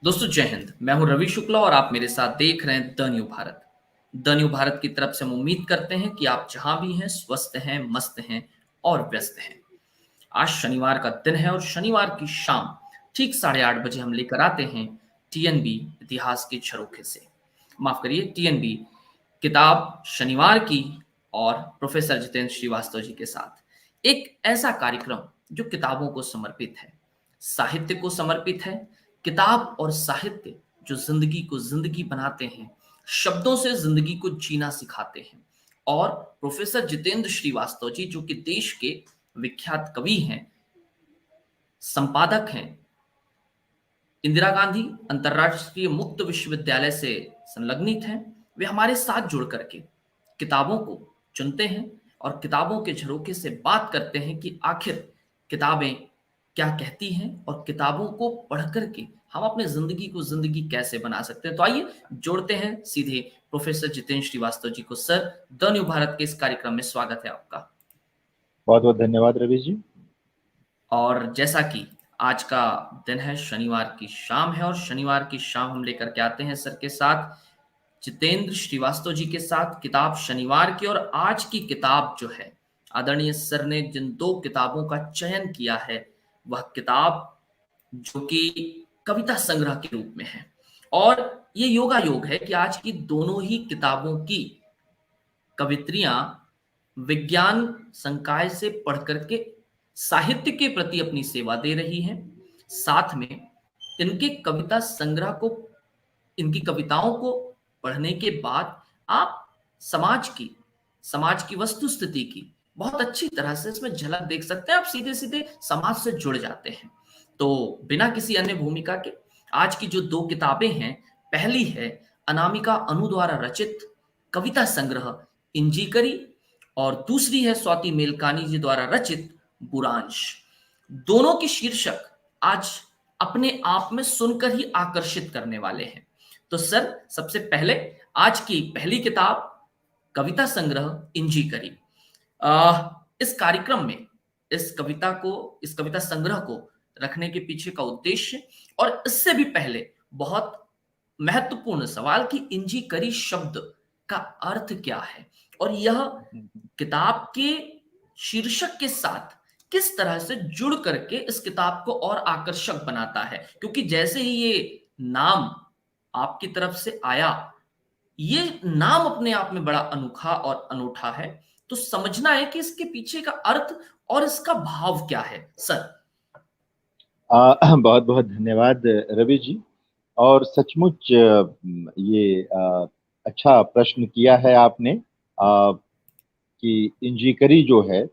दोस्तों जय हिंद। मैं हूं रवि शुक्ला और आप मेरे साथ देख रहे हैं the new Bharat. The new Bharat की तरफ से हम उम्मीद करते हैं कि आप जहां भी हैं स्वस्थ हैं, मस्त हैं और व्यस्त हैं। आज शनिवार का दिन है और शनिवार की शाम ठीक 8:30 बजे हम लेकर आते हैं टीएनबी इतिहास के झरोखे से, माफ करिए टीएनबी किताब शनिवार की, और प्रोफेसर जितेंद्र श्रीवास्तव जी के साथ एक ऐसा कार्यक्रम जो किताबों को समर्पित है, साहित्य को समर्पित है। किताब और साहित्य जो जिंदगी को जिंदगी बनाते हैं, शब्दों से जिंदगी को जीना सिखाते हैं। और प्रोफेसर जितेंद्र श्रीवास्तव जी जो कि देश के विख्यात कवि हैं, संपादक हैं, इंदिरा गांधी अंतर्राष्ट्रीय मुक्त विश्वविद्यालय से संलग्नित हैं, वे हमारे साथ जुड़ करके किताबों को चुनते हैं और किताबों के झरोखे से बात करते हैं कि आखिर किताबें क्या कहती हैं और किताबों को पढ़ करके हम अपने जिंदगी को जिंदगी कैसे बना सकते हैं। तो आइए जोड़ते हैं सीधे प्रोफेसर जितेंद्र श्रीवास्तव जी को। सर, द न्यू भारत के इस कार्यक्रम में स्वागत है आपका। बहुत बहुत धन्यवाद रवि जी। और जैसा कि आज का दिन है, शनिवार की शाम है और शनिवार की शाम हम लेकर के आते हैं सर के साथ, जितेंद्र श्रीवास्तव जी के साथ, किताब शनिवार की। और आज की किताब जो है, आदरणीय सर ने जिन दो किताबों का चयन किया है, वह किताब जो कि कविता संग्रह के रूप में है। और ये योगा योग है कि आज की दोनों ही किताबों की कवित्रियां विज्ञान संकाय से पढ़ करके साहित्य के प्रति अपनी सेवा दे रही हैं। साथ में इनके कविता संग्रह को, इनकी कविताओं को पढ़ने के बाद आप समाज की वस्तुस्थिति की बहुत अच्छी तरह से इसमें झलक देख सकते हैं। आप सीधे सीधे समाज से जुड़ जाते हैं। तो बिना किसी अन्य भूमिका के आज की जो दो किताबें हैं, पहली है अनामिका अनु द्वारा रचित कविता संग्रह इंजीकरी, और दूसरी है स्वाति मेलकानी जी द्वारा रचित बुरांश। दोनों की शीर्षक आज अपने आप में सुनकर ही आकर्षित करने वाले हैं। तो सर, सबसे पहले आज की पहली किताब कविता संग्रह इंजीकरी। इस कार्यक्रम में इस कविता संग्रह को रखने के पीछे का उद्देश्य, और इससे भी पहले बहुत महत्वपूर्ण सवाल कि इंजीकरी शब्द का अर्थ क्या है और यह किताब के शीर्षक के साथ किस तरह से जुड़ करके इस किताब को और आकर्षक बनाता है। क्योंकि जैसे ही ये नाम आपकी तरफ से आया, ये नाम अपने आप में बड़ा अनोखा और अनूठा है। तो समझना है कि इसके पीछे का अर्थ और इसका भाव क्या है सर। बहुत बहुत धन्यवाद रवि जी। और सचमुच ये अच्छा प्रश्न किया है आपने कि इंजीकरी जो है,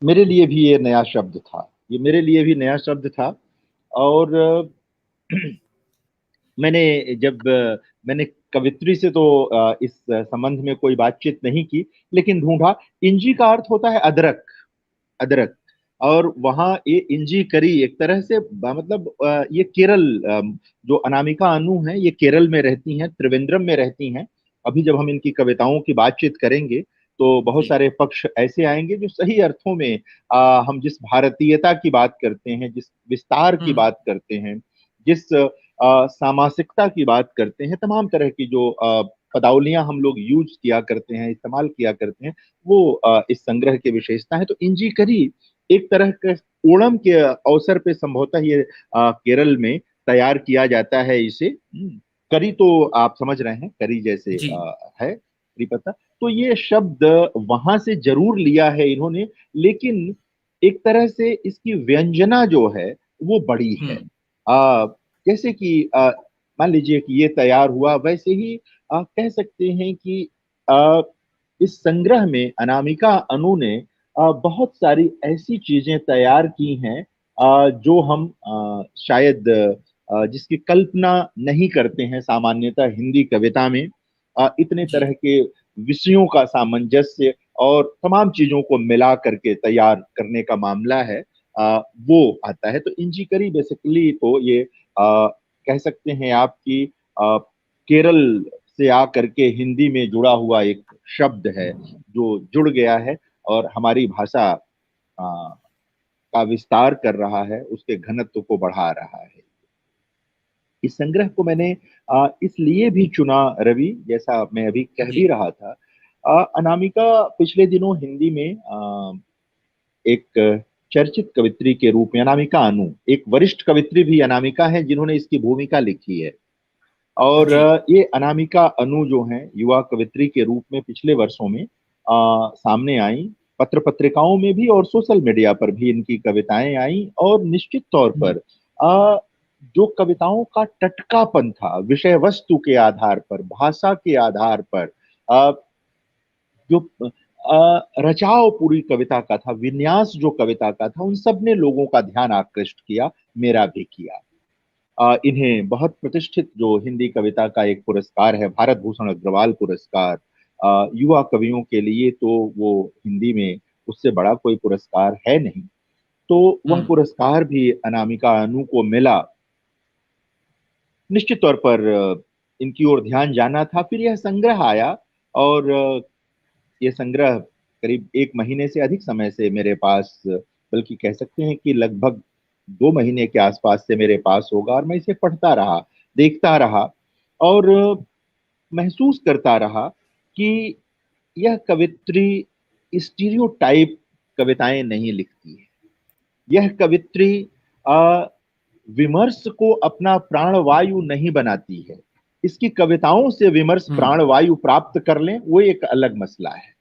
मेरे लिए भी ये नया शब्द था। ये मेरे लिए भी नया शब्द था। और मैंने कवित्री से तो इस संबंध में कोई बातचीत नहीं की, लेकिन ढूंढा। इंजी का अर्थ होता है अदरक, अदरक। और वहाँ ये इंजी करी एक तरह से मतलब ये केरल, जो अनामिका अनु है ये केरल में रहती हैं, त्रिवेंद्रम में रहती हैं। अभी जब हम इनकी कविताओं की बातचीत करेंगे तो बहुत जी सारे पक्ष ऐसे आएंगे जो सही अर्थों में हम जिस भारतीयता की बात करते हैं, जिस विस्तार की हम्म बात करते हैं, जिस सामासिकता की बात करते हैं, तमाम तरह की जो पदावलियां हम लोग यूज किया करते हैं, इस्तेमाल किया करते हैं, वो इस संग्रह की विशेषता है। तो इंजी करी एक तरह के ओणम के अवसर पे संभवतः ये केरल में तैयार किया जाता है इसे। करी तो आप समझ रहे हैं, करी जैसे जी है, करी पत्ता। तो ये शब्द वहां से जरूर लिया है इन्होंने, लेकिन एक तरह से इसकी व्यंजना जो है वो बड़ी है। हम्म जैसे कि मान लीजिए कि ये तैयार हुआ, वैसे ही कह सकते हैं कि इस संग्रह में अनामिका अनु ने बहुत सारी ऐसी चीजें तैयार की हैं जो हम शायद जिसकी कल्पना नहीं करते हैं सामान्यतः हिंदी कविता में। इतने जी तरह के विषयों का सामंजस्य और तमाम चीजों को मिला करके तैयार करने का मामला है, वो आता है। तो इंजीकरी बेसिकली तो ये कह सकते हैं आपकी केरल से आकर के हिंदी में जुड़ा हुआ एक शब्द है जो जुड़ गया है और हमारी भाषा का विस्तार कर रहा है, उसके घनत्व को बढ़ा रहा है। इस संग्रह को मैंने इसलिए भी चुना रवि, जैसा मैं अभी कह जी। भी रहा था। अनामिका पिछले दिनों हिंदी में एक चर्चित कवित्री के रूप में, अनामिका अनु, एक वरिष्ठ कवित्री भी अनामिका है जिन्होंने इसकी भूमिका लिखी है। और जी। ये अनामिका अनु जो है युवा कवित्री के रूप में पिछले वर्षों में सामने आई, पत्र पत्रिकाओं में भी और सोशल मीडिया पर भी इनकी कविताएं आई। और निश्चित तौर हम्म। पर जो कविताओं का टटकापन था, विषय वस्तु के आधार पर, भाषा के आधार पर, अ, जो रचाव पूरी कविता का था, विन्यास जो कविता का था, उन सब ने लोगों का ध्यान आकृष्ट किया, मेरा भी किया। इन्हें बहुत प्रतिष्ठित जो हिंदी कविता का एक पुरस्कार है, भारत भूषण अग्रवाल पुरस्कार, युवा कवियों के लिए तो वो हिंदी में उससे बड़ा कोई पुरस्कार है नहीं। तो वह हम्म। पुरस्कार भी अनामिका अनु को मिला। निश्चित तौर पर इनकी ओर ध्यान जाना था। फिर यह संग्रह आया, और ये संग्रह करीब 1 महीने से अधिक समय से मेरे पास, बल्कि कह सकते हैं कि लगभग 2 महीने के आसपास से मेरे पास होगा। और मैं इसे पढ़ता रहा, देखता रहा, और महसूस करता रहा कि यह कवित्री स्टीरियोटाइप कविताएं नहीं लिखती है। यह कवित्री अ, विमर्श को अपना प्राणवायु नहीं बनाती है। इसकी कविताओं से विमर्श हम्म। प्राणवायु प्राप्त कर लें, वो एक अलग मसला है।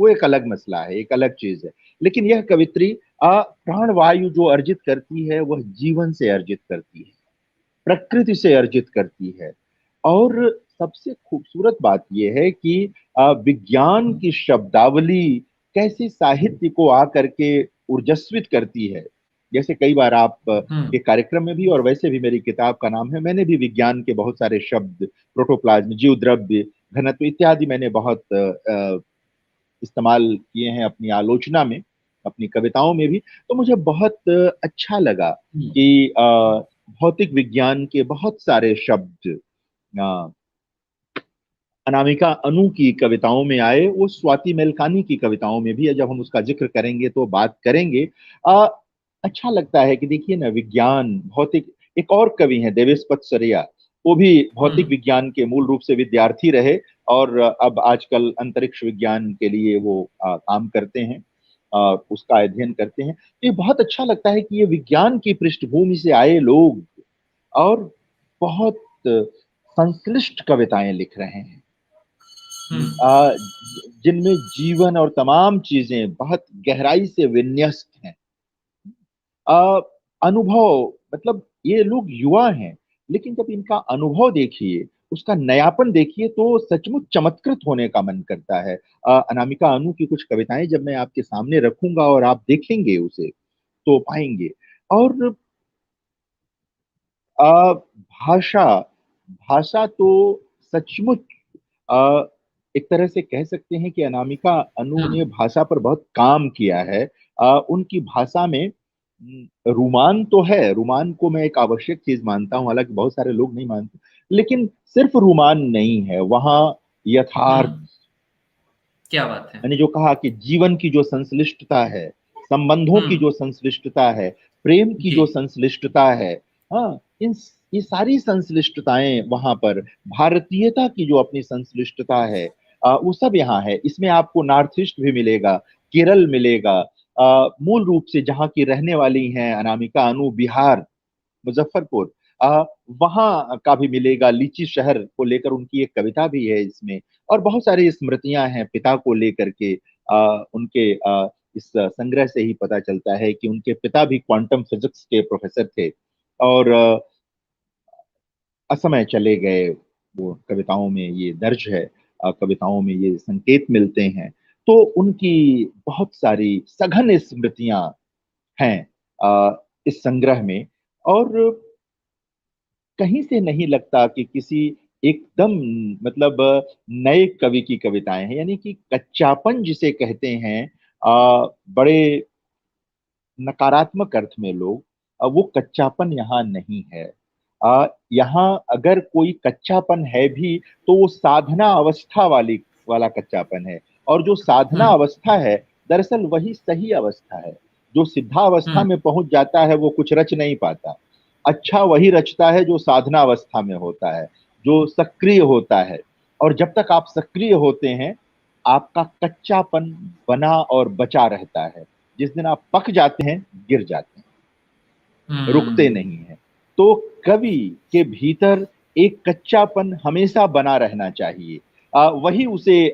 वो एक अलग मसला है, एक अलग चीज है। लेकिन यह कवित्री प्राणवायु जो अर्जित करती है, वह जीवन से अर्जित करती है, प्रकृति से अर्जित करती है। और सबसे खूबसूरत बात यह है कि विज्ञान की शब्दावली कैसे साहित्य को आकर के ऊर्जस्वित करती है। जैसे कई बार आप हम्म। के कार्यक्रम में भी, और वैसे भी मेरी किताब का नाम है, मैंने भी विज्ञान के बहुत सारे शब्द, प्रोटोप्लाज्म, जीव द्रव्य, घनत्व इत्यादि मैंने बहुत इस्तेमाल किए हैं अपनी आलोचना में, अपनी कविताओं में भी। तो मुझे बहुत अच्छा लगा हम्म। कि भौतिक विज्ञान के बहुत सारे शब्द अ, अनामिका अनु की कविताओं में आए। वो स्वाति मेलकानी की कविताओं में भी है, जब हम उसका जिक्र करेंगे तो बात करेंगे। अ, अच्छा लगता है कि देखिए ना, विज्ञान, भौतिक, एक और कवि हैं देवेश पतसरिया, वो भी भौतिक हम्म। विज्ञान के मूल रूप से विद्यार्थी रहे, और अब आजकल अंतरिक्ष विज्ञान के लिए वो काम करते हैं, उसका अध्ययन करते हैं। तो ये बहुत अच्छा लगता है कि ये विज्ञान की पृष्ठभूमि से आए लोग और बहुत संश्लिष्ट कविताएं लिख रहे हैं, हम्म। जिनमें जीवन और तमाम चीजें बहुत गहराई से विन्यस्त हैं। अ, अनुभव, मतलब ये लोग युवा हैं, लेकिन जब इनका अनुभव देखिए, उसका नयापन देखिए, तो सचमुच चमत्कृत होने का मन करता है। अनामिका अनु की कुछ कविताएं जब मैं आपके सामने रखूंगा और आप देखेंगे उसे, तो पाएंगे। और भाषा, भाषा तो सचमुच अ, एक तरह से कह सकते हैं कि अनामिका अनु ने हम्म। भाषा पर बहुत काम किया है। उनकी भाषा में रुमान तो है, रुमान को मैं एक आवश्यक चीज मानता हूं, हालांकि बहुत सारे लोग नहीं मानते। लेकिन सिर्फ रुमान नहीं है वहां, यथार्थ, हम्म। क्या बात है। मैंने जो कहा कि जीवन की जो संश्लिष्टता है, संबंधों की हम्म। जो संश्लिष्टता है, प्रेम की जी। जो संश्लिष्टता है, हाँ, इन ये सारी संश्लिष्टताएं वहां पर, भारतीयता की जो अपनी संश्लिष्टता है, वो सब यहाँ है। इसमें आपको नॉर्थ ईस्ट भी मिलेगा, केरल मिलेगा। मूल रूप से जहाँ की रहने वाली हैं अनामिका अनु, बिहार, मुजफ्फरपुर, वहां का भी मिलेगा। लीची शहर को लेकर उनकी एक कविता भी है इसमें। और बहुत सारी स्मृतियां हैं पिता को लेकर के। उनके इस संग्रह से ही पता चलता है कि उनके पिता भी क्वांटम फिजिक्स के प्रोफेसर थे, और असमय चले गए। वो कविताओं में ये दर्ज है, कविताओं में ये संकेत मिलते हैं। तो उनकी बहुत सारी सघन स्मृतियां हैं इस संग्रह में। और कहीं से नहीं लगता कि किसी एकदम, मतलब नए कवि की कविताएं हैं, यानी कि कच्चापन जिसे कहते हैं बड़े नकारात्मक अर्थ में लोग, वो कच्चापन यहाँ नहीं है। यहाँ अगर कोई कच्चापन है भी, तो वो साधना अवस्था वाला कच्चापन है। और जो साधना हम्म। अवस्था है, दरअसल वही सही अवस्था है। जो सिद्धावस्था हम्म। में पहुंच जाता है वो कुछ रच नहीं पाता। अच्छा वही रचता है जो साधना अवस्था में होता है, जो सक्रिय होता है। और जब तक आप सक्रिय होते हैं, आपका कच्चापन बना और बचा रहता है। जिस दिन आप पक जाते हैं, गिर जाते हैं, रुकते हम्म। नहीं हैं। तो कवि के भीतर एक कच्चापन हमेशा बना रहना चाहिए। वही उसे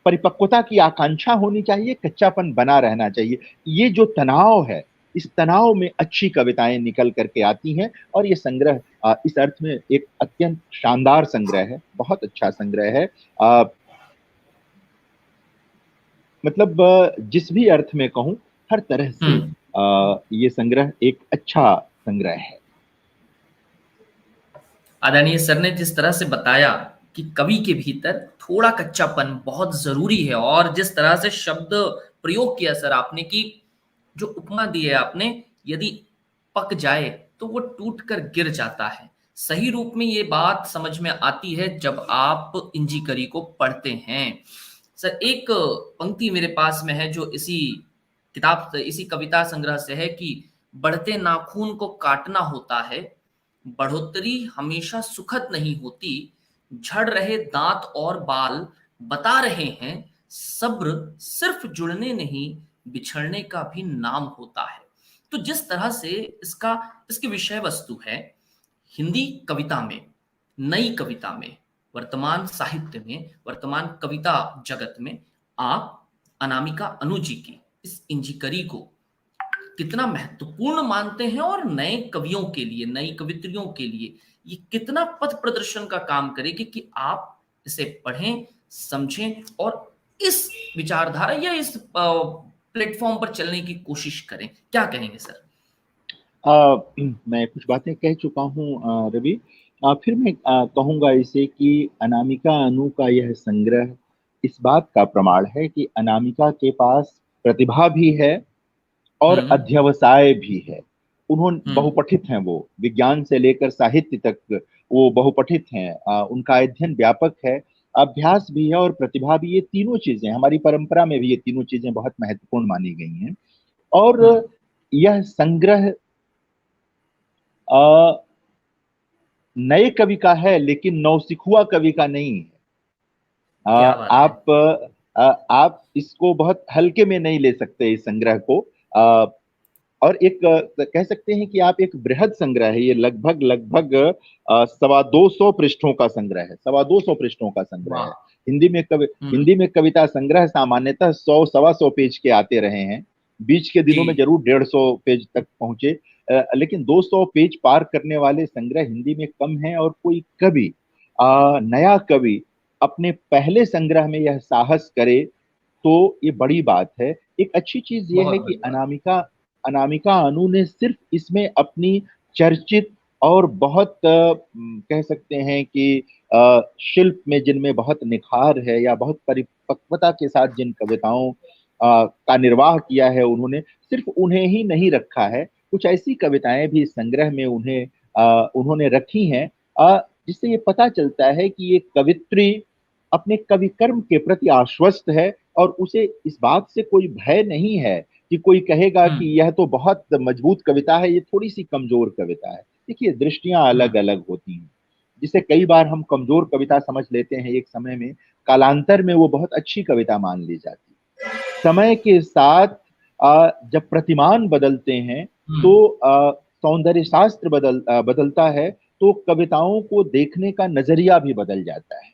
परिपक्वता की आकांक्षा होनी चाहिए, कच्चापन बना रहना चाहिए। ये जो तनाव है, इस तनाव में अच्छी कविताएं निकल करके आती हैं। और ये संग्रह इस अर्थ में एक अत्यंत शानदार संग्रह है, बहुत अच्छा संग्रह है। मतलब जिस भी अर्थ में कहूं, हर तरह से हम्म। ये संग्रह एक अच्छा संग्रह है। आदरणीय सर ने जिस तरह से बताया कि कवि के भीतर थोड़ा कच्चापन बहुत जरूरी है, और जिस तरह से शब्द प्रयोग किया सर आपने, कि जो उपमा दी है आपने, यदि पक जाए तो वो टूट कर गिर जाता है, सही रूप में ये बात समझ में आती है जब आप इंजी करी को पढ़ते हैं। सर एक पंक्ति मेरे पास में है जो इसी किताब से, इसी कविता संग्रह से है, कि बढ़ते नाखून को काटना होता है, बढ़ोतरी हमेशा सुखद नहीं होती, झड़ रहे दांत और बाल बता रहे हैं, सब्र सिर्फ जुड़ने नहीं बिछड़ने का भी नाम होता है। तो जिस तरह से इसका इसकी विषय वस्तु है, हिंदी कविता में, नई कविता में, वर्तमान साहित्य में, वर्तमान कविता जगत में आप अनामिका अनु जी की इस इंजिकरी को कितना महत्वपूर्ण मानते हैं, और नए कवियों के लिए, नई कवित्रियों के लिए ये कितना पथ प्रदर्शन का काम करेगी कि आप इसे पढ़ें, समझें और इस विचारधारा या इस प्लेटफॉर्म पर चलने की कोशिश करें। क्या कहेंगे सर? मैं कुछ बातें कह चुका हूँ रवि। फिर मैं कहूंगा इसे कि अनामिका अनु का यह संग्रह इस बात का प्रमाण है कि अनामिका के पास प्रतिभा भी है और हम्म। अध्यवसाय भी है। उन्होंने हम्म। बहुपठित हैं, वो विज्ञान से लेकर साहित्य तक वो बहुपठित हैं। उनका अध्ययन व्यापक है, अभ्यास भी है और प्रतिभा भी। ये तीनों चीजें हमारी परंपरा में भी, ये तीनों चीजें बहुत महत्वपूर्ण मानी गई हैं। और हम्म। यह संग्रह नए कवि का है, लेकिन नौसिखुआ कवि का नहीं है। क्या बात है। आप इसको बहुत हल्के में नहीं ले सकते इस संग्रह को। और एक कह सकते हैं कि आप एक बृहद संग्रह है ये, लगभग लगभग 225 पृष्ठों का संग्रह है, 225 पृष्ठों का संग्रह है। वाह। हम्म। हिंदी में कविता संग्रह सामान्यतः 100 सवा 100 पेज के आते रहे हैं। बीच के जी। दिनों में जरूर 150 पेज तक पहुंचे। लेकिन 200 पेज पार करने वाले संग्रह हिंदी में कम है। और कोई कवि, नया कवि, अपने पहले संग्रह में यह साहस करे तो ये बड़ी बात है। एक अच्छी चीज ये है बहुत कि बड़ी बात। अनामिका अनामिका अनु ने सिर्फ इसमें अपनी चर्चित और बहुत कह सकते हैं कि शिल्प में जिनमें बहुत निखार है या बहुत परिपक्वता के साथ जिन कविताओं का निर्वाह किया है, उन्होंने सिर्फ उन्हें ही नहीं रखा है। कुछ ऐसी कविताएं भी इस संग्रह में उन्होंने रखी हैं, जिससे ये पता चलता है कि ये कवित्री अपने कवि कर्म के प्रति आश्वस्त है और उसे इस बात से कोई भय नहीं है कि कोई कहेगा कि हम्म। यह तो बहुत मजबूत कविता है, ये थोड़ी सी कमजोर कविता है। देखिए, दृष्टियां अलग हम्म। अलग अलग होती हैं। जिसे कई बार हम कमजोर कविता समझ लेते हैं एक समय में, कालांतर में वो बहुत अच्छी कविता मान ली जाती है। समय के साथ जब प्रतिमान बदलते हैं तो हम्म। सौंदर्य शास्त्र बदलता है, तो कविताओं को देखने का नजरिया भी बदल जाता है।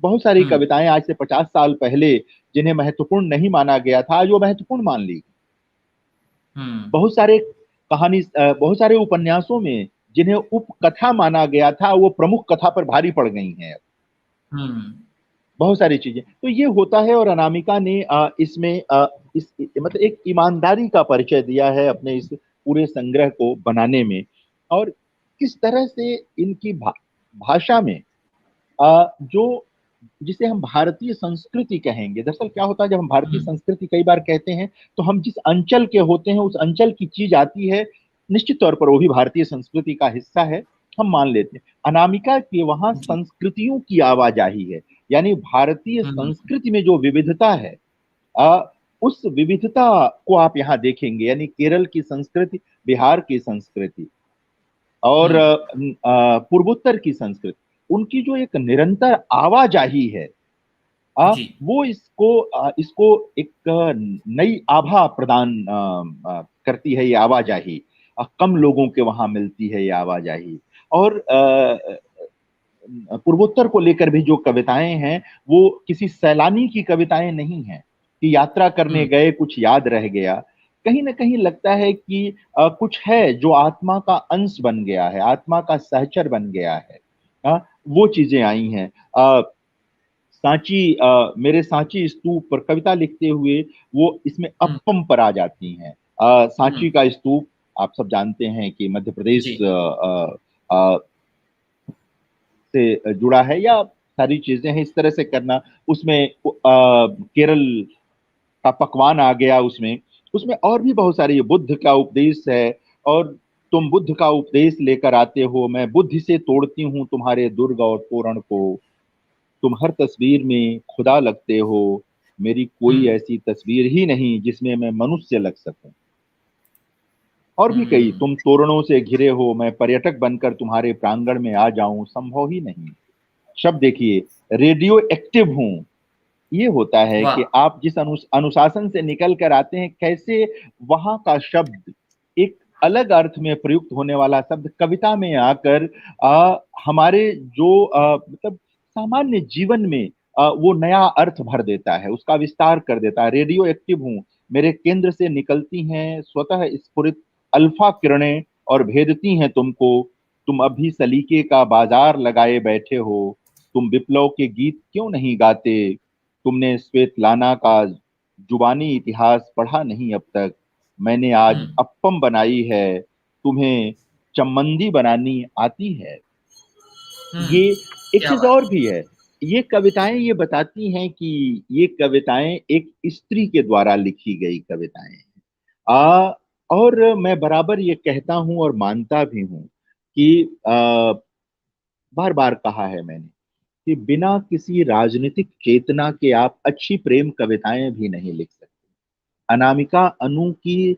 बहुत सारी हम्म। कविताएं आज से 50 साल पहले जिन्हें महत्वपूर्ण नहीं माना गया था, आज वो महत्वपूर्ण मान ली। हम्म। बहुत सारे उपन्यासों में जिन्हें उपकथा माना गया था, वो प्रमुख कथा पर भारी पड़ गई हैं। हम्म। बहुत सारी चीजें तो ये होता है। और अनामिका ने इसमें मतलब एक ईमानदारी का परिचय दिया है अपने इस पूरे संग्रह को बनाने में। और किस तरह से इनकी भाषा में जो जिसे हम भारतीय संस्कृति कहेंगे, दरअसल क्या होता है जब हम भारतीय हम्म। संस्कृति कई बार कहते हैं तो हम जिस अंचल के होते हैं उस अंचल की चीज आती है, निश्चित तौर पर वो भी भारतीय संस्कृति का हिस्सा है, हम मान लेते हैं। अनामिका के वहां जी। संस्कृतियों की आवाजाही है, यानी भारतीय हम्म। संस्कृति में जो विविधता है, आ, उस विविधता को आप यहाँ देखेंगे, यानी केरल की संस्कृति, बिहार की संस्कृति और पूर्वोत्तर की संस्कृति, उनकी जो एक निरंतर आवाजाही है, जी। इसको एक नई आभा प्रदान करती है ये आवाजाही। कम लोगों के वहां मिलती है ये आवाजाही। और पूर्वोत्तर को लेकर भी जो कविताएं हैं वो किसी सैलानी की कविताएं नहीं हैं कि यात्रा करने गए कुछ याद रह गया। कहीं ना कहीं लगता है कि कुछ है जो आत्मा का अंश बन गया है, आत्मा का सहचर बन गया है। वो चीजें आई हैं। मेरे सांची स्तूप पर कविता लिखते हुए वो इसमें हम्म। अप्पम पर आ जाती हैं। सांची हम्म। का स्तूप आप सब जानते हैं कि मध्य प्रदेश जी। से जुड़ा है, या सारी चीजें हैं इस तरह से करना। उसमें केरल का पकवान आ गया उसमें। उसमें और भी बहुत सारी, बुद्ध का उपदेश है, और तुम बुद्ध का उपदेश लेकर आते हो, मैं बुद्धि से तोड़ती हूँ तुम्हारे दुर्ग और तोरण को, तुम हर तस्वीर में खुदा लगते हो, मेरी कोई हम्म। ऐसी तस्वीर ही नहीं जिसमें मैं मनुष्य लग सकूं। और भी कई, हम्म। तुम तोरणों से घिरे हो, मैं पर्यटक बनकर तुम्हारे प्रांगण में आ जाऊं, संभव ही नहीं। शब्द देखिए, रेडियो एक्टिव हूं। ये होता है कि वाह। आप जिस अनुशासन से निकल कर आते हैं, कैसे वहां का शब्द, एक अलग अर्थ में प्रयुक्त होने वाला शब्द कविता में आकर हमारे जो मतलब सामान्य जीवन में वो नया अर्थ भर देता है, उसका विस्तार कर देता है। रेडियो एक्टिव हूँ, मेरे केंद्र से निकलती हैं स्वतः स्फुरित अल्फा किरणें और भेदती हैं तुमको। तुम अभी सलीके का बाजार लगाए बैठे हो, तुम विप्लव के गीत क्यों नहीं गाते, तुमने श्वेतलाना का जुबानी इतिहास पढ़ा नहीं अब तक, मैंने आज हम्म। अप्पम बनाई है, तुम्हें चम्मंदी बनानी आती है। ये हम्म। एक क्या चीज बात और है। भी है। ये कविताएं ये बताती हैं कि ये कविताएं एक स्त्री के द्वारा लिखी गई कविताएं हैं। आ और मैं बराबर ये कहता हूं और मानता भी हूं कि बार बार कहा है मैंने कि बिना किसी राजनीतिक चेतना के आप अच्छी प्रेम कविताएं भी नहीं लिख सकते। अनामिका अनु की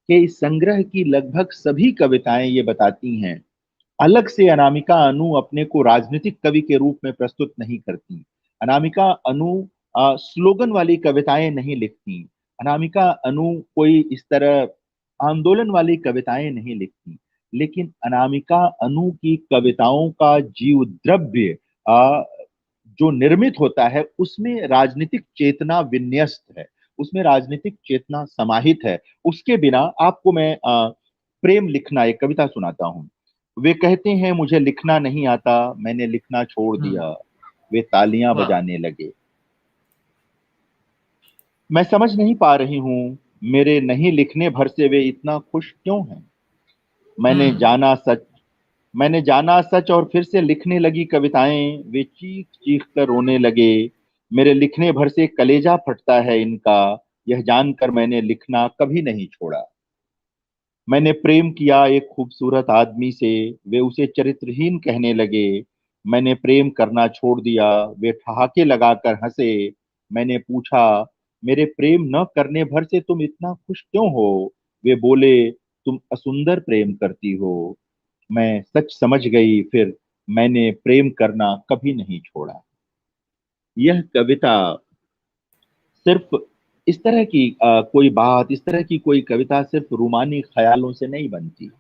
के इस संग्रह की लगभग सभी कविताएं ये बताती हैं। अलग से अनामिका अनु अपने को राजनीतिक कवि के रूप में प्रस्तुत नहीं करती। अनामिका अनु स्लोगन वाली कविताएं नहीं लिखती। अनामिका अनु कोई इस तरह आंदोलन वाली कविताएं नहीं लिखती। लेकिन अनामिका अनु की कविताओं का जीव द्रव्य जो निर्मित होता है उसमें राजनीतिक चेतना विन्यस्त है, उसमें राजनीतिक चेतना समाहित है। उसके बिना आपको मैं प्रेम लिखना एक कविता सुनाता हूँ। वे कहते हैं मुझे लिखना नहीं आता, मैंने लिखना छोड़ हम्म। दिया, वे तालियां वाह। बजाने लगे। मैं समझ नहीं पा रही हूँ, मेरे नहीं लिखने भर से वे इतना खुश क्यों हैं। मैंने हम्म। जाना सच मैंने जाना सच और फिर से लिखने लगी कविताएं, वे चीख चीख कर रोने लगे। मेरे लिखने भर से कलेजा फटता है इनका, यह जानकर मैंने लिखना कभी नहीं छोड़ा। मैंने प्रेम किया एक खूबसूरत आदमी से, वे उसे चरित्रहीन कहने लगे। मैंने प्रेम करना छोड़ दिया, वे ठहाके लगाकर हंसे। मैंने पूछा, मेरे प्रेम न करने भर से तुम इतना खुश क्यों हो। वे बोले, तुम असुंदर प्रेम करती हो। मैं सच समझ गई फिर, मैंने प्रेम करना कभी नहीं छोड़ा। यह कविता सिर्फ इस तरह की कोई बात, इस तरह की कोई कविता सिर्फ रूमानी ख्यालों से नहीं बनती।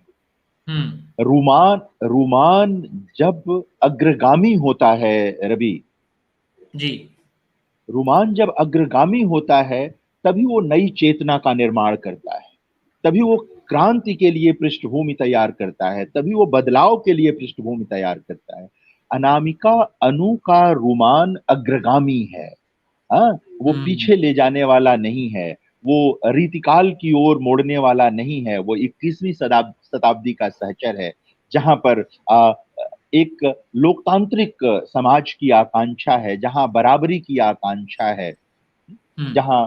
हम्म। रूमान रूमान जब अग्रगामी होता है रवि, जी। रूमान जब अग्रगामी होता है तभी वो नई चेतना का निर्माण करता है, तभी वो क्रांति के लिए पृष्ठभूमि तैयार करता है, तभी वो बदलाव के लिए पृष्ठभूमि तैयार करता है। अनामिका अनु का रूमान अग्रगामी है। हाँ, वो हम्म। पीछे ले जाने वाला नहीं है, वो रीतिकाल की ओर मोड़ने वाला नहीं है, वो 21वीं शताब्दी का सहचर है, जहां पर एक लोकतांत्रिक समाज की आकांक्षा है, जहां बराबरी की आकांक्षा है, हम्म। जहां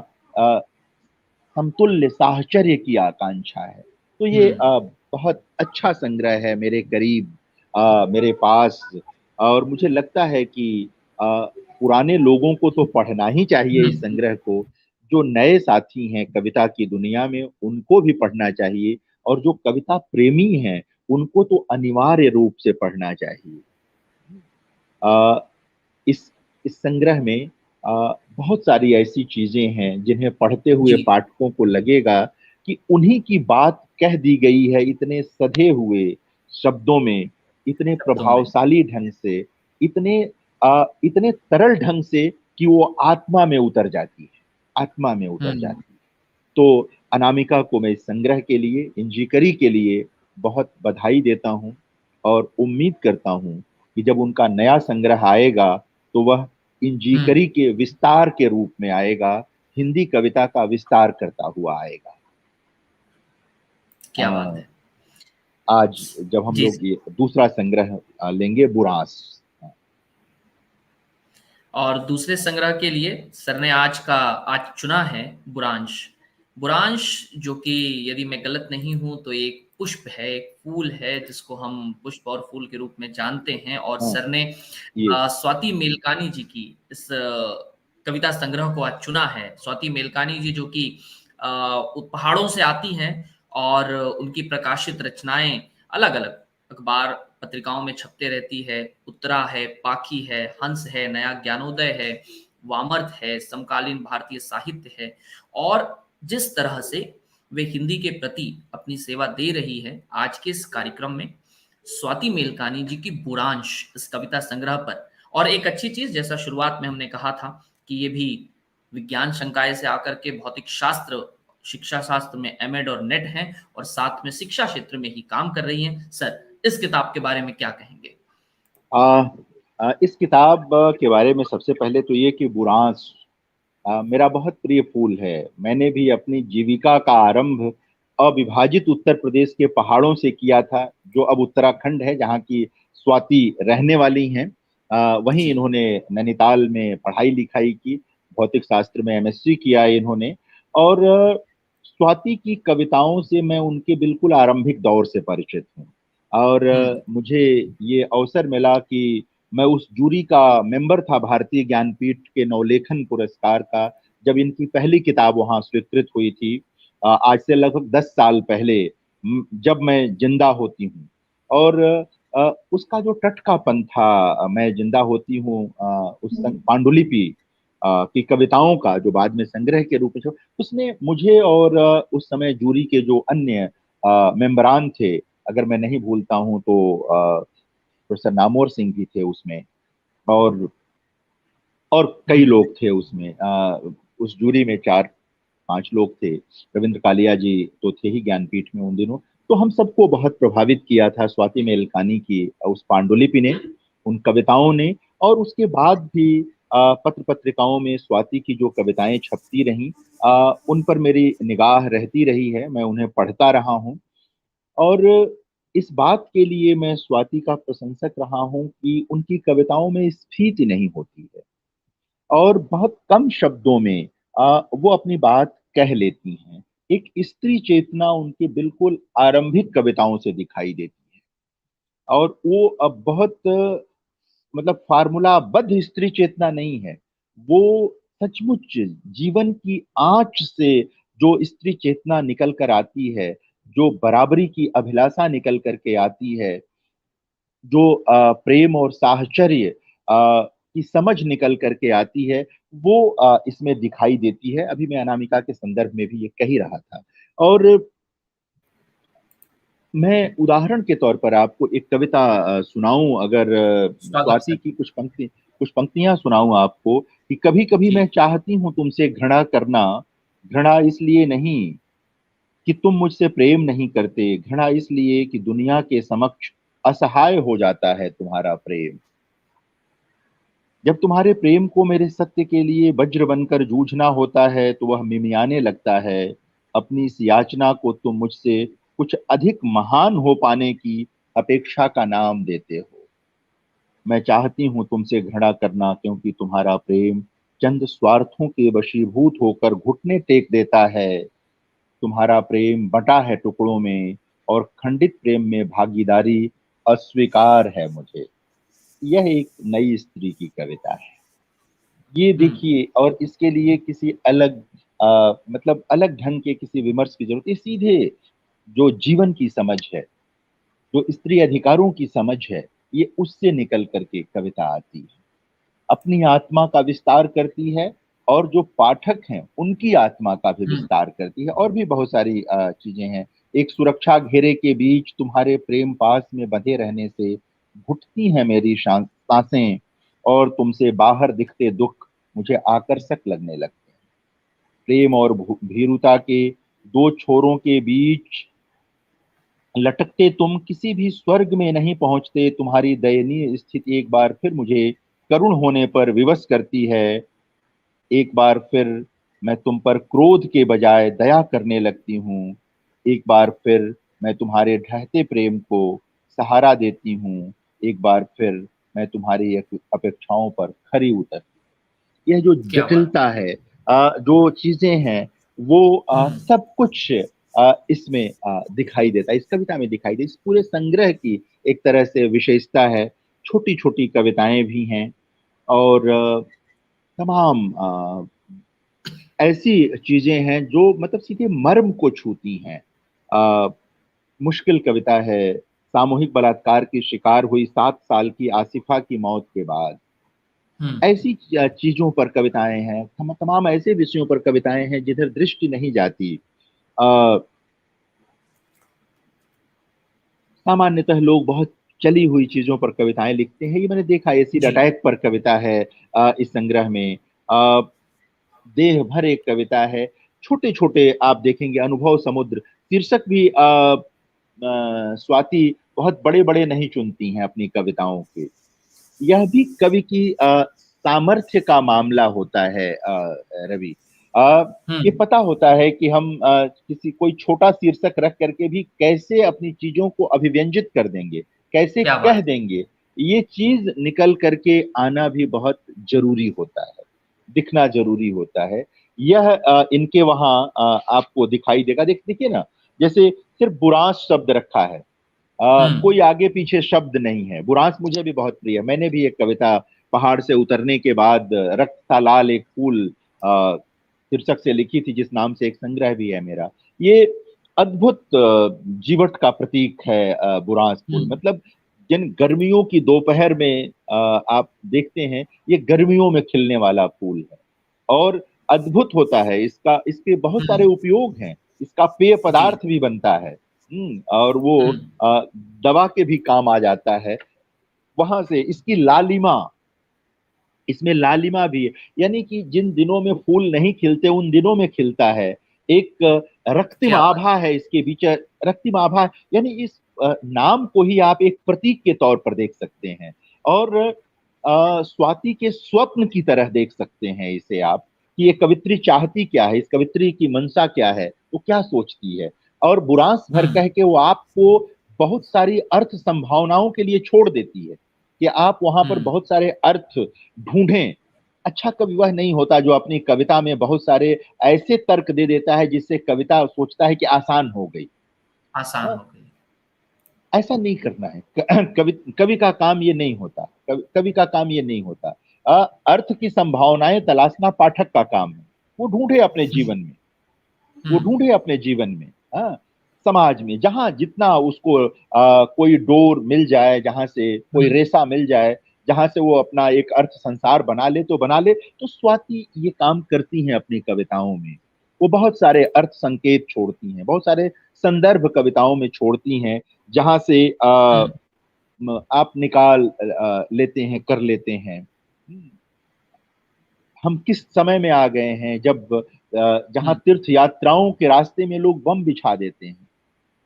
समतुल्य साहचर्य की आकांक्षा है। तो ये हम्म। बहुत अच्छा संग्रह है मेरे करीब, मेरे पास। और मुझे लगता है कि पुराने लोगों को तो पढ़ना ही चाहिए इस हम्म। संग्रह को। जो नए साथी हैं कविता की दुनिया में उनको भी पढ़ना चाहिए, और जो कविता प्रेमी हैं उनको तो अनिवार्य रूप से पढ़ना चाहिए। आ, इस इस संग्रह में बहुत सारी ऐसी चीजें हैं जिन्हें पढ़ते हुए जी। पाठकों को लगेगा कि उन्हीं की बात कह दी गई है, इतने सधे हुए शब्दों में, इतने शब्दों में। प्रभावशाली ढंग से, इतने तरल ढंग से कि वो आत्मा में उतर जाती है, आत्मा में उतर हम्म। जाती है। तो अनामिका को मैं इस संग्रह के लिए, इंजीकरी के लिए बहुत बधाई देता हूँ, और उम्मीद करता हूँ कि जब उनका नया संग्रह आएगा तो वह हम्म। इंजीकरी के विस्तार के रूप में आएगा, हिंदी कविता का विस्तार करता हुआ आएगा। क्या बात है। आज जब हम जी लोग सर। ये दूसरा संग्रह लेंगे, बुरांस। और दूसरे संग्रह के लिए सर ने आज चुना है बुरांश। बुरांश जो कि यदि मैं गलत नहीं हूं तो एक पुष्प है, एक फूल है जिसको हम पुष्प और फूल के रूप में जानते हैं। और हाँ, सर ने ये स्वाति मेलकानी जी की इस कविता संग्रह को आज चुना है। स्वाति मेलकानी जी जो कि पहाड़ों से आती हैं और उनकी प्रकाशित रचनाएं अलग अलग अखबार पत्रिकाओं में छपते रहती है। उत्तरा है, पाखी है, हंस है, नया ज्ञानोदय है, वामर्थ है, समकालीन भारतीय साहित्य है। और जिस तरह से वे हिंदी के प्रति अपनी सेवा दे रही है, आज के इस कार्यक्रम में स्वाति मेलकानी जी की बुरांश इस कविता संग्रह पर। और एक अच्छी चीज, जैसा शुरुआत में हमने कहा था कि ये भी विज्ञान संकाय से आकर के भौतिक शास्त्र, शिक्षा शास्त्र में एमएड और नेट हैं, और साथ में शिक्षा क्षेत्र में ही काम कर रही हैं। सर, इस किताब के बारे में क्या कहेंगे? आ, इस किताब के बारे में सबसे पहले तो ये कि बुरांस मेरा बहुत प्रिय फूल है। मैंने भी अपनी जीविका का आरंभ अविभाजित उत्तर प्रदेश के पहाड़ों से किया था, जो अब उत्तराखंड है, जहाँ की स्वाति रहने वाली हैं। वहीं जी। इन्होंने नैनीताल में पढ़ाई लिखाई की, भौतिक शास्त्र में एमएससी किया है इन्होंने। और स्वाति की कविताओं से मैं उनके बिल्कुल आरंभिक दौर से परिचित हूँ। और हम्म। मुझे ये अवसर मिला कि मैं उस जूरी का मेंबर था भारतीय ज्ञानपीठ के नवलेखन पुरस्कार का, जब इनकी पहली किताब वहां स्वीकृत हुई थी, आज से लगभग 10 साल पहले, जब मैं जिंदा होती हूँ। और उसका जो टटकापन था, मैं जिंदा होती हूँ, पांडुलिपि की कविताओं का जो बाद में संग्रह के रूप में उसने मुझे, और उस समय जूरी के जो अन्य मेंबरान थे, अगर मैं नहीं भूलता हूँ तो प्रोफेसर नामोर सिंह भी थे उसमें, और कई हम्म। लोग थे उसमें, उस जूरी में 4-5 लोग थे। रविंद्र कालिया जी तो थे ही ज्ञानपीठ में उन दिनों। तो हम सबको बहुत प्रभावित किया था स्वाति मेलकानी की उस पांडुलिपि ने, उन कविताओं ने। और उसके बाद भी पत्र पत्रिकाओं में स्वाति की जो कविताएं छपती रहीं, उन पर मेरी निगाह रहती रही है, मैं उन्हें पढ़ता रहा हूँ। और इस बात के लिए मैं स्वाति का प्रशंसक रहा हूँ कि उनकी कविताओं में स्फीति नहीं होती है, और बहुत कम शब्दों में वो अपनी बात कह लेती हैं। एक स्त्री चेतना उनकी बिल्कुल आरंभिक कविताओं से दिखाई देती है, और वो अब बहुत मतलब फार्मूलाबद्ध स्त्री चेतना नहीं है। वो सचमुच जीवन की आंच से जो स्त्री चेतना निकल कर आती है, जो बराबरी की अभिलाषा निकल करके आती है, जो प्रेम और साहचर्य की समझ निकल करके आती है, वो इसमें दिखाई देती है। अभी मैं अनामिका के संदर्भ में भी ये कह ही रहा था। और मैं उदाहरण के तौर पर आपको एक कविता सुनाऊं, अगर स्वागत स्वाति सर। की कुछ पंक्तियां सुनाऊं आपको, कि कभी कभी जी। मैं चाहती हूं तुमसे घृणा करना, घृणा इसलिए नहीं कि तुम मुझसे प्रेम नहीं करते, घृणा इसलिए कि दुनिया के समक्ष असहाय हो जाता है तुम्हारा प्रेम। जब तुम्हारे प्रेम को मेरे सत्य के लिए वज्र बनकर जूझना होता है तो वह मिमियाने लगता है। अपनी इस याचना को तुम मुझसे कुछ अधिक महान हो पाने की अपेक्षा का नाम देते हो। मैं चाहती हूं तुमसे घृणा करना, क्योंकि तुम्हारा प्रेम चंद स्वार्थों के वशीभूत होकर घुटने टेक देता है। तुम्हारा प्रेम बंटा है टुकड़ों में, और खंडित प्रेम में भागीदारी अस्वीकार है मुझे। यह एक नई स्त्री की कविता है। ये हम्म। देखिए, और इसके लिए किसी अलग मतलब अलग ढंग के किसी विमर्श की जरूरत, ये सीधे जो जीवन की समझ है, जो स्त्री अधिकारों की समझ है, ये उससे निकल करके कविता आती है, अपनी आत्मा का विस्तार करती है, और जो पाठक हैं उनकी आत्मा का भी हम्म। विस्तार करती है। और भी बहुत सारी चीजें हैं। एक सुरक्षा घेरे के बीच तुम्हारे प्रेम पास में बंधे रहने से घुटती हैं मेरी सांसें, और तुमसे बाहर दिखते दुख मुझे आकर्षक लगने लगते हैं। प्रेम और भीरुता के दो छोरों के बीच लटकते तुम किसी भी स्वर्ग में नहीं पहुंचते। तुम्हारी दयनीय स्थिति एक बार फिर मुझे करुण होने पर विवश करती है। एक बार फिर मैं तुम पर क्रोध के बजाय दया करने लगती हूँ। एक बार फिर मैं तुम्हारे ढहते प्रेम को सहारा देती हूँ। एक बार फिर मैं तुम्हारी अपेक्षाओं पर खरी उतरती। यह जो क्या बात। जटिलता है, जो चीजें हैं, वो हम्म। सब कुछ इसमें दिखाई देता है, इस कविता में दिखाई देता है। इस पूरे संग्रह की एक तरह से विशेषता है। छोटी छोटी कविताएं भी हैं, और तमाम ऐसी चीजें हैं जो मतलब सीधे मर्म को छूती हैं। अ, मुश्किल कविता है। सामूहिक बलात्कार की शिकार हुई 7 साल की आसिफा की मौत के बाद, हम्म। ऐसी चीजों पर कविताएं हैं। तमाम ऐसे विषयों पर कविताएं हैं जिधर दृष्टि नहीं जाती। आ, सामान्यतः लोग बहुत चली हुई चीजों पर कविताएं लिखते हैं, ये मैंने देखा। एसिड जी। अटैक पर कविता है इस संग्रह में। आ, देह भर एक कविता है। छोटे छोटे आप देखेंगे, अनुभव समुद्र शीर्षक भी स्वाति बहुत बड़े बड़े नहीं चुनती हैं अपनी कविताओं के। यह भी कवि की सामर्थ्य का मामला होता है रवि। अ, ये हम्म। पता होता है कि हम किसी कोई छोटा शीर्षक रख करके भी कैसे अपनी चीजों को अभिव्यंजित कर देंगे, कैसे क्या कह बात। देंगे। ये चीज निकल करके आना भी बहुत जरूरी होता है, दिखना जरूरी होता है। यह इनके वहां आपको दिखाई देगा। देखिए ना, जैसे सिर्फ बुरांश शब्द रखा है, हम्म। कोई आगे पीछे शब्द नहीं है। बुरांस मुझे भी बहुत प्रिय है। मैंने भी एक कविता पहाड़ से उतरने के बाद रक्त सा लाल एक फूल शीर्षक से लिखी थी, जिस नाम से एक संग्रह भी है मेरा। ये अद्भुत जीवट का प्रतीक है बुरांस फूल। हम्म। मतलब जिन गर्मियों की दोपहर में आप देखते हैं, ये गर्मियों में खिलने वाला फूल है, और अद्भुत होता है। इसका इसके बहुत सारे हम्म। उपयोग हैं। इसका पेय जी। पदार्थ भी बनता है। और वो हम्म। दवा के भी काम आ जाता है। वहां से इसकी लालिमा, इसमें लालिमा भी है। यानी कि जिन दिनों में फूल नहीं खिलते उन दिनों में खिलता है। एक रक्तिम क्या बात। आभा है इसके बीच। रक्तिम आभा, यानी इस नाम को ही आप एक प्रतीक के तौर पर देख सकते हैं, और स्वाति के स्वप्न की तरह देख सकते हैं इसे आप, कि ये कवित्री चाहती क्या है, इस कवित्री की मंशा क्या है, वो क्या सोचती है। और बुरांस भर हम्म। कह के वो आपको बहुत सारी अर्थ संभावनाओं के लिए छोड़ देती है, कि आप वहां पर हम्म। बहुत सारे अर्थ ढूंढें। अच्छा कवि वह नहीं होता जो अपनी कविता में बहुत सारे ऐसे तर्क दे देता है जिससे कविता सोचता है कि आसान हो गई। आसान हाँ, हो गई। ऐसा नहीं करना है। कवि कवि का काम ये नहीं होता। कवि का काम ये नहीं होता। अर्थ की संभावनाएं तलाशना पाठक का काम है। वो ढूंढे अपने जीवन में, वो हम्म। ढूंढे अपने जीवन में। हाँ, समाज में जहां जितना उसको कोई डोर मिल जाए, जहां से कोई हम्म। रेशा मिल जाए, जहां से वो अपना एक अर्थ संसार बना ले तो बना ले। तो स्वाति ये काम करती हैं अपनी कविताओं में। वो बहुत सारे अर्थ संकेत छोड़ती हैं, बहुत सारे संदर्भ कविताओं में छोड़ती हैं, जहां से हम्म। आप निकाल लेते हैं, कर लेते हैं। हम किस समय में आ गए हैं जब जहां हम्म। तीर्थ यात्राओं के रास्ते में लोग बम बिछा देते हैं,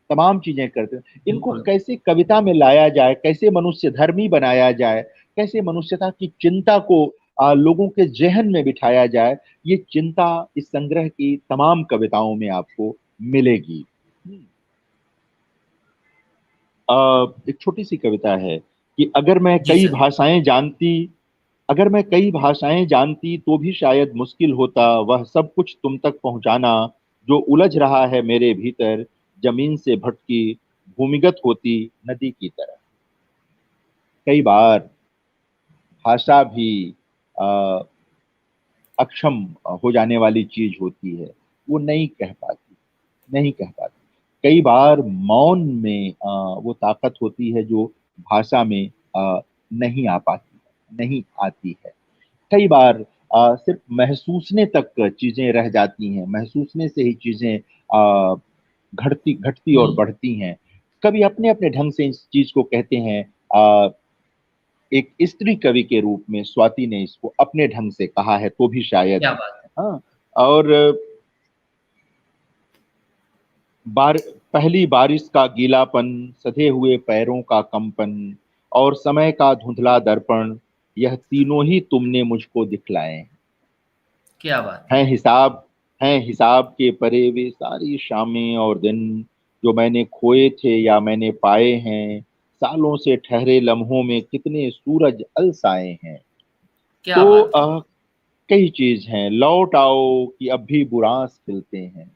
तमाम चीजें करते हैं। इनको बिल्कुल। कैसे कविता में लाया जाए, कैसे मनुष्य धर्मी बनाया जाए, कैसे मनुष्यता की चिंता को लोगों के जहन में बिठाया जाए, ये चिंता इस संग्रह की तमाम कविताओं में आपको मिलेगी। एक छोटी सी कविता है कि जी सर। अगर मैं कई भाषाएं जानती तो भी शायद मुश्किल होता वह सब कुछ तुम तक पहुंचाना, जो उलझ रहा है मेरे भीतर जमीन से भटकी भूमिगत होती नदी की तरह। कई बार भाषा भी आ, अक्षम हो जाने वाली चीज होती है, वो नहीं कह पाती, नहीं कह पाती। कई बार मौन में वो ताकत होती है जो भाषा में नहीं आ पाती, नहीं आती है। कई बार सिर्फ महसूसने तक चीजें रह जाती हैं, महसूसने से ही चीजें घटती घटती और हुँ, बढ़ती हैं। कभी अपने अपने ढंग से इस चीज को कहते हैं। आ, एक स्त्री कवि के रूप में स्वाति ने इसको अपने ढंग से कहा है, तो भी शायद। क्या बात है! हाँ। और बार पहली बारिश का गीलापन, सधे हुए पैरों का कंपन और समय का धुंधला दर्पण, यह तीनों ही तुमने मुझको दिखलाए क्या बात है! हैं। हिसाब के परे वे सारी शामें और दिन, जो मैंने खोए थे या मैंने पाए हैं। सालों से ठहरे लम्हों में कितने सूरज अलसाए हैं। क्या तो बात है! कई चीज हैं। लौट आओ कि अब भी बुरांस खिलते हैं,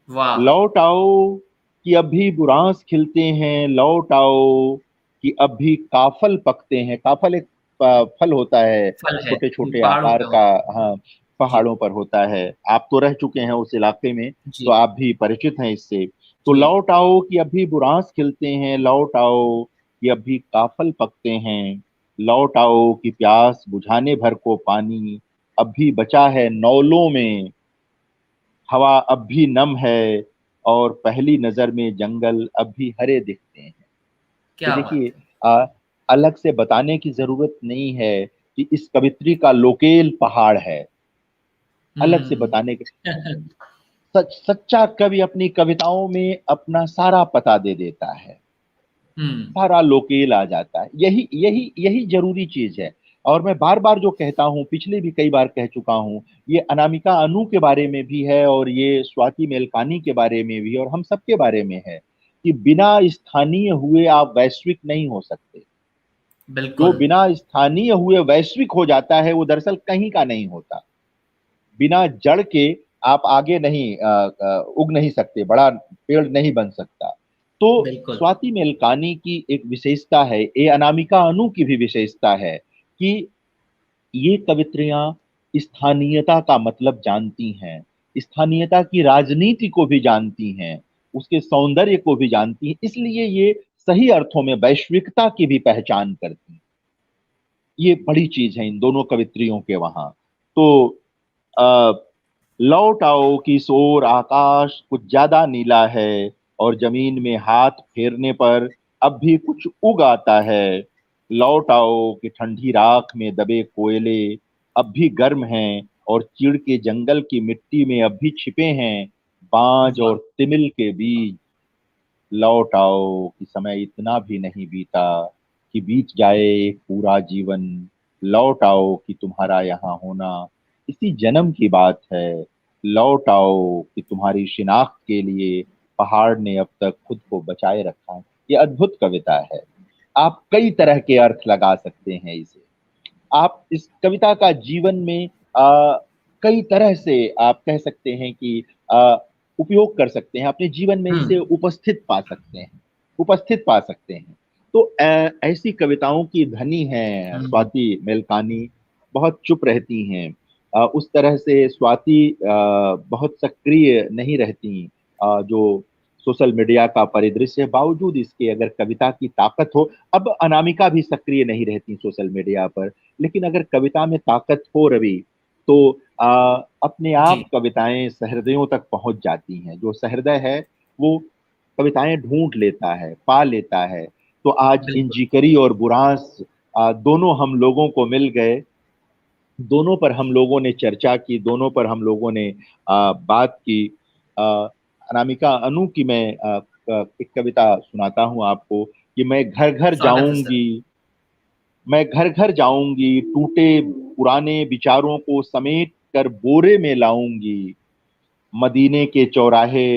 वाह! लौट आओ कि अब भी बुरांस खिलते हैं, लौट आओ कि अब भी काफल पकते हैं। काफल एक फल होता है, फल है, छोटे छोटे पहाड़ों आकार पे का। होता है। हाँ, जी, पहाड़ों पर होता है। आप तो रह चुके हैं उस इलाके में, तो जी, आप भी परिचित हैं इससे। तो जी। लौट आओ कि अब भी बुरांस खिलते हैं, लौट आओ कि अब भी काफल पकते हैं, लौट आओ कि प्यास बुझाने भर को पानी अब भी बचा है नौलों में। हवा अब भी नम है और पहली नजर में जंगल अब भी हरे दिखते हैं। ये क्या बात देखिए, है! अलग से बताने की जरूरत नहीं है कि इस कवित्री का लोकेल पहाड़ है। अलग से हुँ। बताने के, सच्चा कवि अपनी कविताओं में अपना सारा पता दे देता है, हुँ, सारा लोकेल आ जाता है। यही यही यही जरूरी चीज है। और मैं बार बार जो कहता हूँ, पिछले भी कई बार कह चुका हूँ, ये अनामिका अनु के बारे में भी है और ये स्वाति मेलकानी के बारे में भी, और हम सबके बारे में है, कि बिना स्थानीय हुए आप वैश्विक नहीं हो सकते। जो बिल्कुल, बिना स्थानीय हुए वैश्विक हो जाता है, वो दरअसल कहीं का नहीं होता। बिना जड़ के आप आगे नहीं उग नहीं सकते, बड़ा पेड़ नहीं बन सकता। तो बिल्कुल। स्वाति मेलकानी की एक विशेषता है, ये अनामिका अनु की भी विशेषता है, कि ये कवित्रियां स्थानीयता का मतलब जानती हैं, स्थानीयता की राजनीति को भी जानती हैं, उसके सौंदर्य को भी जानती हैं, इसलिए ये सही अर्थों में वैश्विकता की भी पहचान करती हैं। ये बड़ी चीज है इन दोनों कवित्रियों के वहां। तो आ, लौट आओ कि इस ओर आकाश कुछ ज्यादा नीला है और जमीन में हाथ फेरने पर अब भी कुछ उग आता है। लौट आओ कि ठंडी राख में दबे कोयले अब भी गर्म हैं और चीड़ के जंगल की मिट्टी में अब भी छिपे हैं बांज वाह! और तिमिल के बीज। लौट आओ कि समय इतना भी नहीं बीता कि बीत जाए एक पूरा जीवन। लौट आओ कि तुम्हारा यहाँ होना इसी जन्म की बात है। लौट आओ कि तुम्हारी शिनाख्त के लिए पहाड़ ने अब तक खुद को बचाए रखा है। ये अद्भुत कविता है। आप कई तरह के अर्थ लगा सकते हैं इसे। आप इस कविता का जीवन में कई तरह से आप कह सकते हैं कि उपयोग कर सकते हैं, अपने जीवन में हुँ, इसे उपस्थित पा सकते हैं, उपस्थित पा सकते हैं। तो ऐसी कविताओं की धनी है हुँ, स्वाति मेलकानी, बहुत चुप रहती हैं। उस तरह से स्वाति बहुत सक्रिय नहीं रहती। जो सोशल मीडिया का परिदृश्य है, बावजूद इसके अगर कविता की ताकत हो, अब अनामिका भी सक्रिय नहीं रहती सोशल मीडिया पर, लेकिन अगर कविता में ताकत हो रवि, तो अपने जी, आप कविताएं सहृदयों तक पहुंच जाती हैं। जो सहृदय है वो कविताएं ढूंढ लेता है, पा लेता है। तो आज बिल्कुल। इंजीकरी और बुरांस दोनों हम लोगों को मिल गए, दोनों पर हम लोगों ने चर्चा की, दोनों पर हम लोगों ने बात की। अ, अनामिका अनु की मैं एक कविता सुनाता हूँ आपको, कि स्वागत है सर। मैं घर घर जाऊंगी, टूटे पुराने विचारों को समेट कर बोरे में लाऊंगी। मदीने के चौराहे,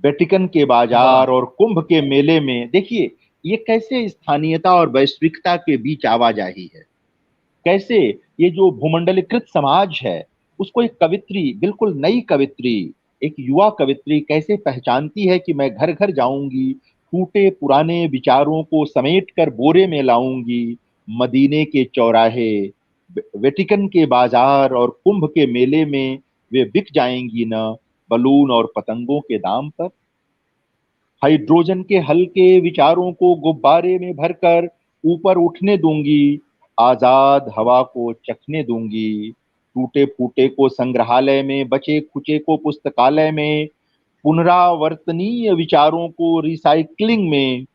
वेटिकन के वाह! बाजार और कुंभ के मेले में, देखिए ये कैसे स्थानीयता और वैश्विकता के बीच आवाजाही है। कैसे ये जो भूमंडलीकृत समाज है, उसको एक कवित्री, बिल्कुल नई कवित्री, एक युवा कवित्री कैसे पहचानती है कि मैं घर घर जाऊंगी, टूटे पुराने विचारों को समेट कर बोरे में लाऊंगी। मदीने के चौराहे, वेटिकन के बाजार और कुंभ के मेले में वे बिक जाएंगी न बलून और पतंगों के दाम पर। हाइड्रोजन के हल्के विचारों को गुब्बारे में भरकर ऊपर उठने दूंगी, आजाद हवा को चखने दूंगी। टूटे फूटे को संग्रहालय में, बचे खुचे को पुस्तकालय में, पुनरावर्तनीय विचारों को रिसाइकलिंग में,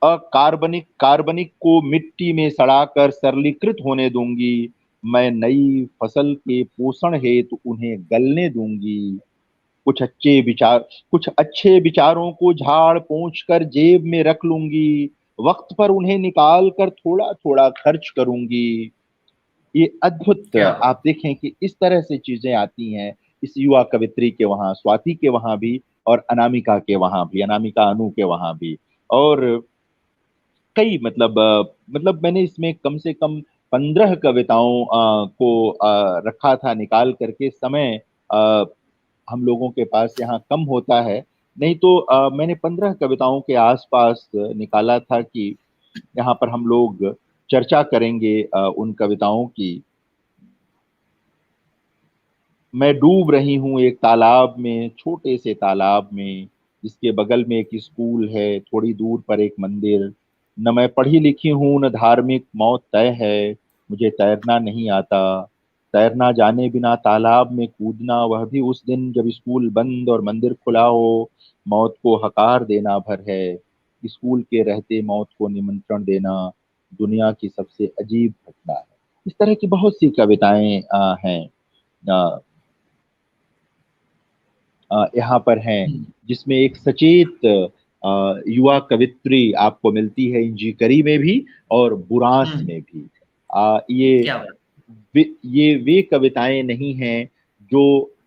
अकार्बनिक कार्बनिक को मिट्टी में सड़ाकर सरलीकृत होने दूंगी। मैं नई फसल के पोषण हेतु उन्हें गलने दूंगी। कुछ अच्छे विचारों को झाड़ पोंछ कर जेब में रख लूंगी। वक्त पर उन्हें निकाल कर थोड़ा थोड़ा खर्च करूंगी। ये अद्भुत, क्या आप देखें कि इस तरह से चीजें आती हैं इस युवा कवित्री के वहां, स्वाति के वहां भी, और अनामिका के वहां भी, अनामिका अनु के वहां भी। और कई मतलब मैंने इसमें कम से कम 15 कविताओं को रखा था निकाल करके। समय हम लोगों के पास यहाँ कम होता है, नहीं तो मैंने 15 कविताओं के आसपास निकाला था कि यहाँ पर हम लोग चर्चा करेंगे उन कविताओं की। मैं डूब रही हूँ एक तालाब में, छोटे से तालाब में, जिसके बगल में एक स्कूल है, थोड़ी दूर पर एक मंदिर। न मैं पढ़ी लिखी हूँ न धार्मिक, मौत तय है, मुझे तैरना नहीं आता। तैरना जाने बिना तालाब में कूदना, वह भी उस दिन जब स्कूल बंद और मंदिर खुला हो। मौत को हकार देना भर है, स्कूल के रहते मौत को निमंत्रण देना, दुनिया की सबसे अजीब घटना है। इस तरह की बहुत सी कविताएं हैं यहाँ पर हैं, जिसमें एक सचेत युवा कवित्री आपको मिलती है इंजीकरी में भी और बुरांस हम्म। में भी। ये क्या बात। वे कविताएं नहीं हैं जो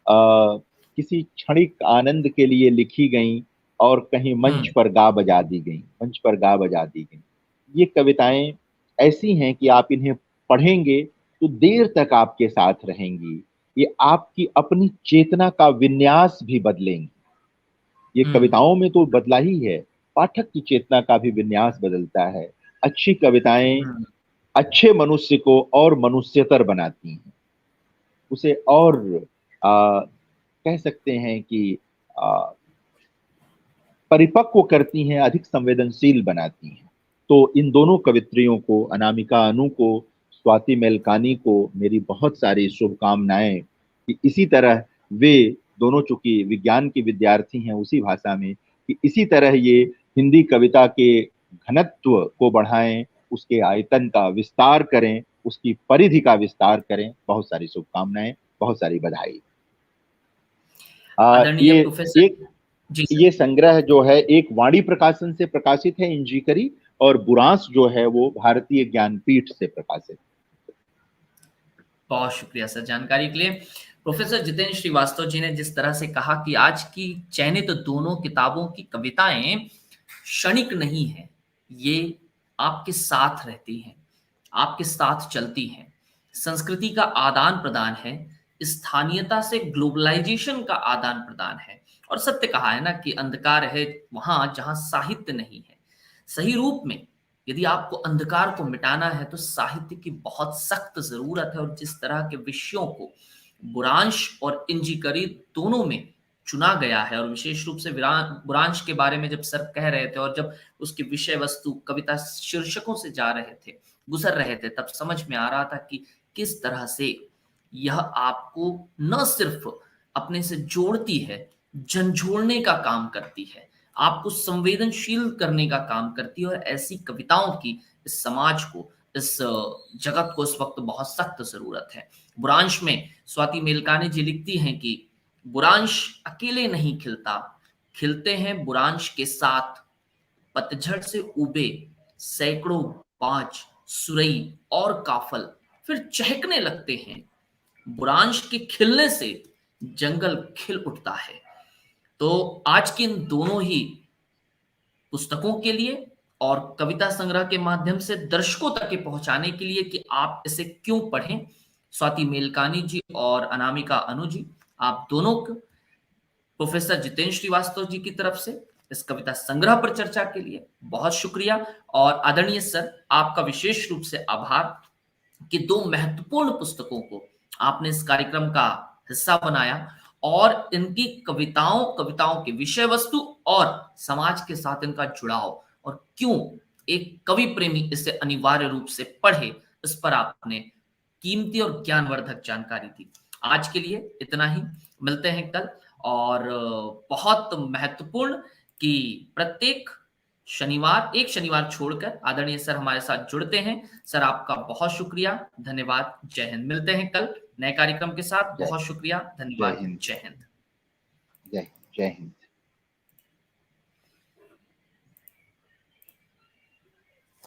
किसी क्षणिक आनंद के लिए लिखी गईं और कहीं मंच हम्म। पर गा बजा दी गईं, मंच पर गा बजा दी गईं। ये कविताएं ऐसी हैं कि आप इन्हें पढ़ेंगे तो देर तक आपके साथ रहेंगी। ये आपकी अपनी चेतना का विन्यास भी बदलेंगी। ये हम्म। कविताओं में तो बदला ही है, पाठक की चेतना का भी विन्यास बदलता है। अच्छी कविताएं हम्म। अच्छे मनुष्य को और मनुष्यतर बनाती हैं, उसे और कह सकते हैं कि आ, परिपक्व करती हैं, अधिक संवेदनशील बनाती हैं। तो इन दोनों कवित्रियों को, अनामिका अनु को, स्वाति मेलकानी को मेरी बहुत सारी शुभकामनाएं कि इसी तरह वे दोनों, चूंकि विज्ञान की विद्यार्थी हैं उसी भाषा में, कि इसी तरह ये हिंदी कविता के घनत्व को बढ़ाएं, उसके आयतन का विस्तार करें, उसकी परिधि का विस्तार करें। बहुत सारी शुभकामनाएं, बहुत सारी बधाई। आदरणीय ये प्रोफेसर। एक जी सर। ये संग्रह जो है एक वाणी प्रकाशन से प्रकाशित है, इंजीकरी, और बुरांस जो है वो भारतीय ज्ञानपीठ से प्रकाशित। बहुत शुक्रिया सर जानकारी के लिए। प्रोफेसर जितेंद्र श्रीवास्तव जी ने जिस तरह से कहा कि आज की चयनित दोनों किताबों की कविताएं क्षणिक नहीं है, ये आपके साथ रहती हैं, आपके साथ चलती हैं। संस्कृति का आदान प्रदान है, स्थानीयता से ग्लोबलाइजेशन का आदान प्रदान है। और सत्य कहा है ना कि अंधकार है वहां जहां साहित्य नहीं है। सही रूप में यदि आपको अंधकार को मिटाना है तो साहित्य की बहुत सख्त जरूरत है। और जिस तरह के विषयों को बुरांश और इंजीकरी दोनों में चुना गया है, और विशेष रूप से बुरांश के बारे में जब सर कह रहे थे और जब उसकी विषय वस्तु कविता शीर्षकों से जा रहे थे, गुजर रहे थे, तब समझ में आ रहा था कि किस तरह से यह आपको न सिर्फ अपने से जोड़ती है, झंझोड़ने का काम करती है, आपको संवेदनशील करने का काम करती है। और ऐसी कविताओं की इस समाज को, इस जगत को इस वक्त बहुत सख्त जरूरत है। बुरांश में स्वाति मेलकानी जी लिखती हैं कि बुरांश अकेले नहीं खिलता, खिलते हैं बुरांश के साथ, पतझड़ से उबे सैकड़ों बाज, सुरई और काफल फिर चहकने लगते हैं। बुरांश के खिलने से जंगल खिल उठता है। तो आज की इन दोनों ही पुस्तकों के लिए और कविता संग्रह के माध्यम से दर्शकों तक के पहुंचाने के लिए कि आप इसे क्यों पढ़ें, स्वाति मेलकानी जी और अनामिका अनु जी, आप दोनों को प्रोफेसर जितेंद्र श्रीवास्तव जी की तरफ से इस कविता संग्रह पर चर्चा के लिए बहुत शुक्रिया। और आदरणीय सर, आपका विशेष रूप से आभार। कि दो महत्वपूर्ण पुस्तकों को आपने इस कार्यक्रम का हिस्सा बनाया और इनकी कविताओं के विषय वस्तु और समाज के साथ इनका जुड़ाव और क्यों एक कवि प्रेमी इसे अनिवार्य रूप से पढ़े, इस पर आपने कीमती और ज्ञानवर्धक जानकारी दी। आज के लिए इतना ही, मिलते हैं कल। और बहुत महत्वपूर्ण कि प्रत्येक शनिवार, एक शनिवार छोड़कर आदरणीय सर हमारे साथ जुड़ते हैं। सर आपका बहुत शुक्रिया, धन्यवाद, जय हिंद। मिलते हैं कल नए कार्यक्रम के साथ। बहुत शुक्रिया, जय धन्यवाद, हिंद। जय हिंद। जय हिंद।